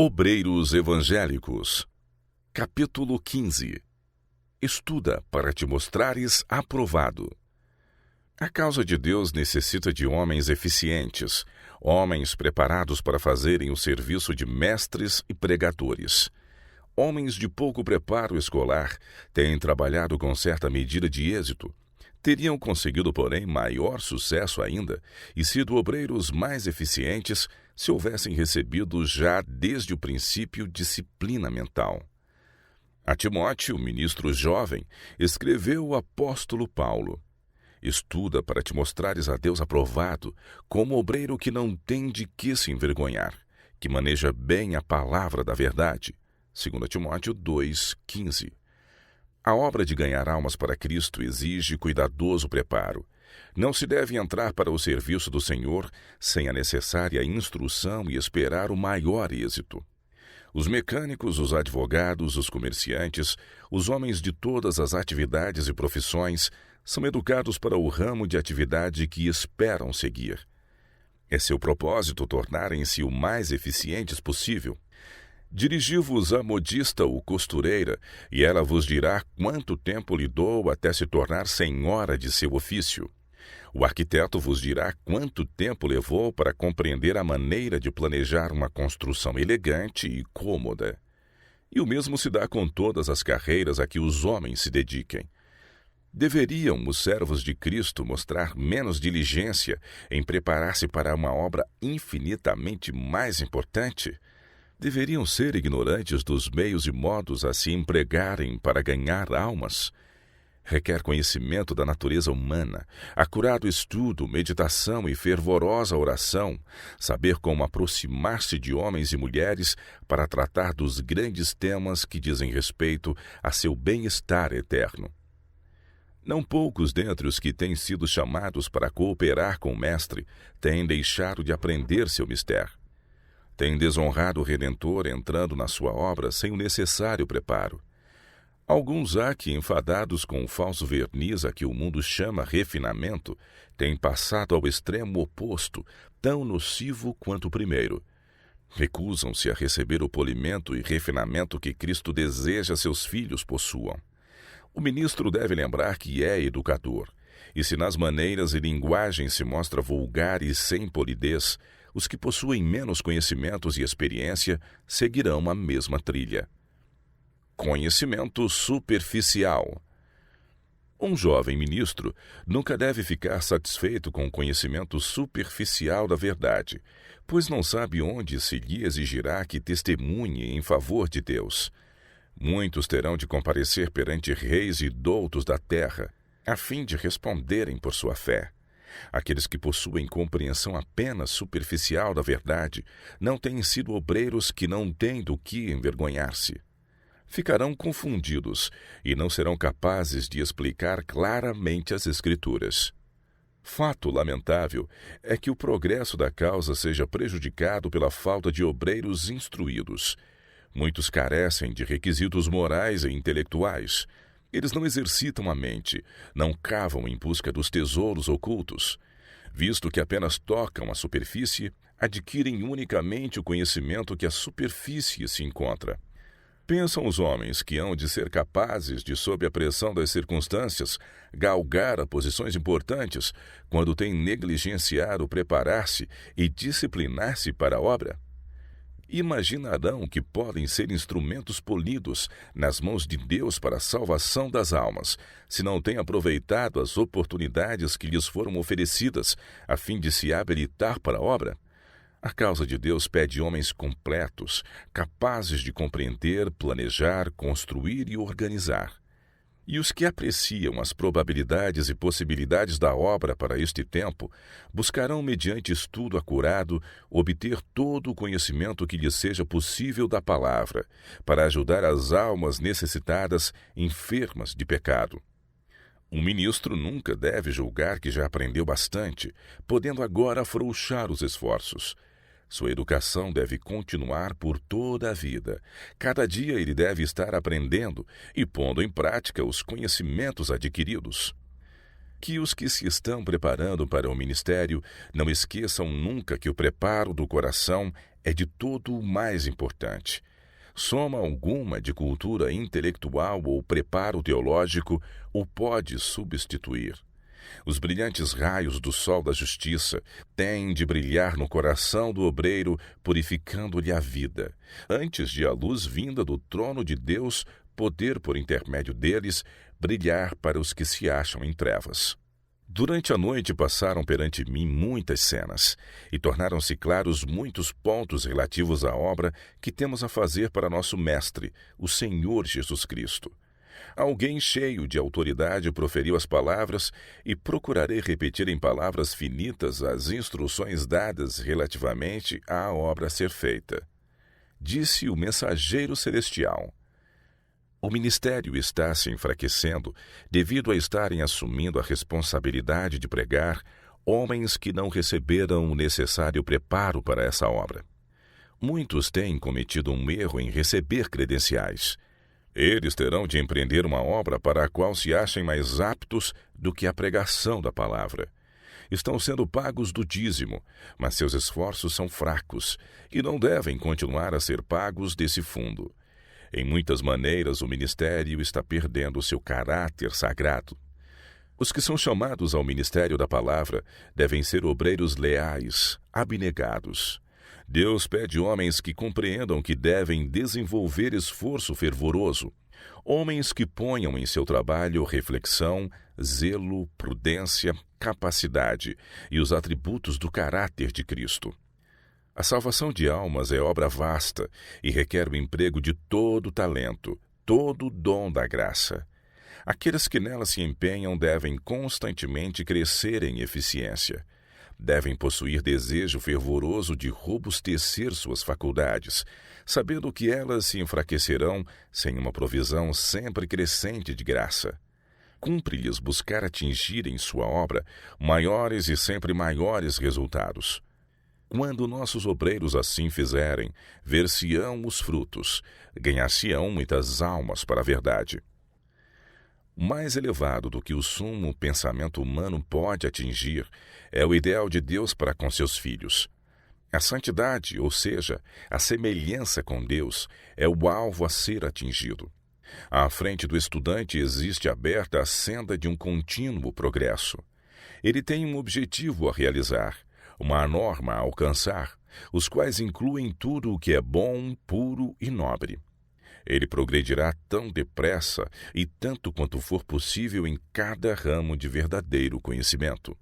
Obreiros Evangélicos. Capítulo 15. Estuda para te mostrares aprovado. A causa de Deus necessita de homens eficientes, homens preparados para fazerem o serviço de mestres e pregadores. Homens de pouco preparo escolar têm trabalhado com certa medida de êxito. Teriam conseguido, porém, maior sucesso ainda e sido obreiros mais eficientes se houvessem recebido já desde o princípio disciplina mental. A Timóteo, ministro jovem, escreveu o apóstolo Paulo: estuda para te mostrares a Deus aprovado, como obreiro que não tem de que se envergonhar, que maneja bem a palavra da verdade. 2 Timóteo 2,15. A obra de ganhar almas para Cristo exige cuidadoso preparo. Não se deve entrar para o serviço do Senhor sem a necessária instrução e esperar o maior êxito. Os mecânicos, os advogados, os comerciantes, os homens de todas as atividades e profissões são educados para o ramo de atividade que esperam seguir. É seu propósito tornarem-se o mais eficientes possível. Dirigi-vos a modista ou costureira, e ela vos dirá quanto tempo lhe dou até se tornar senhora de seu ofício. O arquiteto vos dirá quanto tempo levou para compreender a maneira de planejar uma construção elegante e cômoda. E o mesmo se dá com todas as carreiras a que os homens se dediquem. Deveriam os servos de Cristo mostrar menos diligência em preparar-se para uma obra infinitamente mais importante? Deveriam ser ignorantes dos meios e modos a se empregarem para ganhar almas? Requer conhecimento da natureza humana, acurado estudo, meditação e fervorosa oração, saber como aproximar-se de homens e mulheres para tratar dos grandes temas que dizem respeito a seu bem-estar eterno. Não poucos dentre os que têm sido chamados para cooperar com o Mestre têm deixado de aprender seu mistério. Têm desonrado o Redentor entrando na sua obra sem o necessário preparo. Alguns há que, enfadados com o falso verniz a que o mundo chama refinamento, têm passado ao extremo oposto, tão nocivo quanto o primeiro. Recusam-se a receber o polimento e refinamento que Cristo deseja seus filhos possuam. O ministro deve lembrar que é educador, e se nas maneiras e linguagem se mostra vulgar e sem polidez, os que possuem menos conhecimentos e experiência seguirão a mesma trilha. Conhecimento superficial. Um jovem ministro nunca deve ficar satisfeito com o conhecimento superficial da verdade, pois não sabe onde se lhe exigirá que testemunhe em favor de Deus. Muitos terão de comparecer perante reis e doutos da terra, a fim de responderem por sua fé. Aqueles que possuem compreensão apenas superficial da verdade não têm sido obreiros que não têm do que envergonhar-se. Ficarão confundidos e não serão capazes de explicar claramente as Escrituras. Fato lamentável é que o progresso da causa seja prejudicado pela falta de obreiros instruídos. Muitos carecem de requisitos morais e intelectuais. Eles não exercitam a mente, não cavam em busca dos tesouros ocultos. Visto que apenas tocam a superfície, adquirem unicamente o conhecimento que a superfície se encontra. Pensam os homens que hão de ser capazes de, sob a pressão das circunstâncias, galgar a posições importantes, quando têm negligenciado preparar-se e disciplinar-se para a obra? Imaginarão que podem ser instrumentos polidos nas mãos de Deus para a salvação das almas, se não têm aproveitado as oportunidades que lhes foram oferecidas, a fim de se habilitar para a obra? A causa de Deus pede homens completos, capazes de compreender, planejar, construir e organizar. E os que apreciam as probabilidades e possibilidades da obra para este tempo, buscarão, mediante estudo acurado, obter todo o conhecimento que lhes seja possível da palavra, para ajudar as almas necessitadas, enfermas de pecado. Um ministro nunca deve julgar que já aprendeu bastante, podendo agora afrouxar os esforços. Sua educação deve continuar por toda a vida. Cada dia ele deve estar aprendendo e pondo em prática os conhecimentos adquiridos. Que os que se estão preparando para o ministério não esqueçam nunca que o preparo do coração é de todo o mais importante. Soma alguma de cultura intelectual ou preparo teológico o pode substituir. Os brilhantes raios do sol da justiça têm de brilhar no coração do obreiro, purificando-lhe a vida, antes de a luz vinda do trono de Deus poder, por intermédio deles, brilhar para os que se acham em trevas. Durante a noite passaram perante mim muitas cenas, e tornaram-se claros muitos pontos relativos à obra que temos a fazer para nosso Mestre, o Senhor Jesus Cristo. Alguém cheio de autoridade proferiu as palavras, e procurarei repetir em palavras finitas as instruções dadas relativamente à obra a ser feita. Disse o mensageiro celestial: o ministério está se enfraquecendo devido a estarem assumindo a responsabilidade de pregar homens que não receberam o necessário preparo para essa obra. Muitos têm cometido um erro em receber credenciais. Eles terão de empreender uma obra para a qual se achem mais aptos do que a pregação da palavra. Estão sendo pagos do dízimo, mas seus esforços são fracos e não devem continuar a ser pagos desse fundo. Em muitas maneiras, o ministério está perdendo seu caráter sagrado. Os que são chamados ao ministério da palavra devem ser obreiros leais, abnegados. Deus pede homens que compreendam que devem desenvolver esforço fervoroso, homens que ponham em seu trabalho reflexão, zelo, prudência, capacidade e os atributos do caráter de Cristo. A salvação de almas é obra vasta e requer o emprego de todo talento, todo dom da graça. Aqueles que nela se empenham devem constantemente crescer em eficiência. Devem possuir desejo fervoroso de robustecer suas faculdades, sabendo que elas se enfraquecerão sem uma provisão sempre crescente de graça. Cumpre-lhes buscar atingir em sua obra maiores e sempre maiores resultados. Quando nossos obreiros assim fizerem, ver-se-ão os frutos, ganhar-se-ão muitas almas para a verdade. Mais elevado do que o sumo pensamento humano pode atingir é o ideal de Deus para com seus filhos. A santidade, ou seja, a semelhança com Deus, é o alvo a ser atingido. À frente do estudante existe aberta a senda de um contínuo progresso. Ele tem um objetivo a realizar, uma norma a alcançar, os quais incluem tudo o que é bom, puro e nobre. Ele progredirá tão depressa e tanto quanto for possível em cada ramo de verdadeiro conhecimento.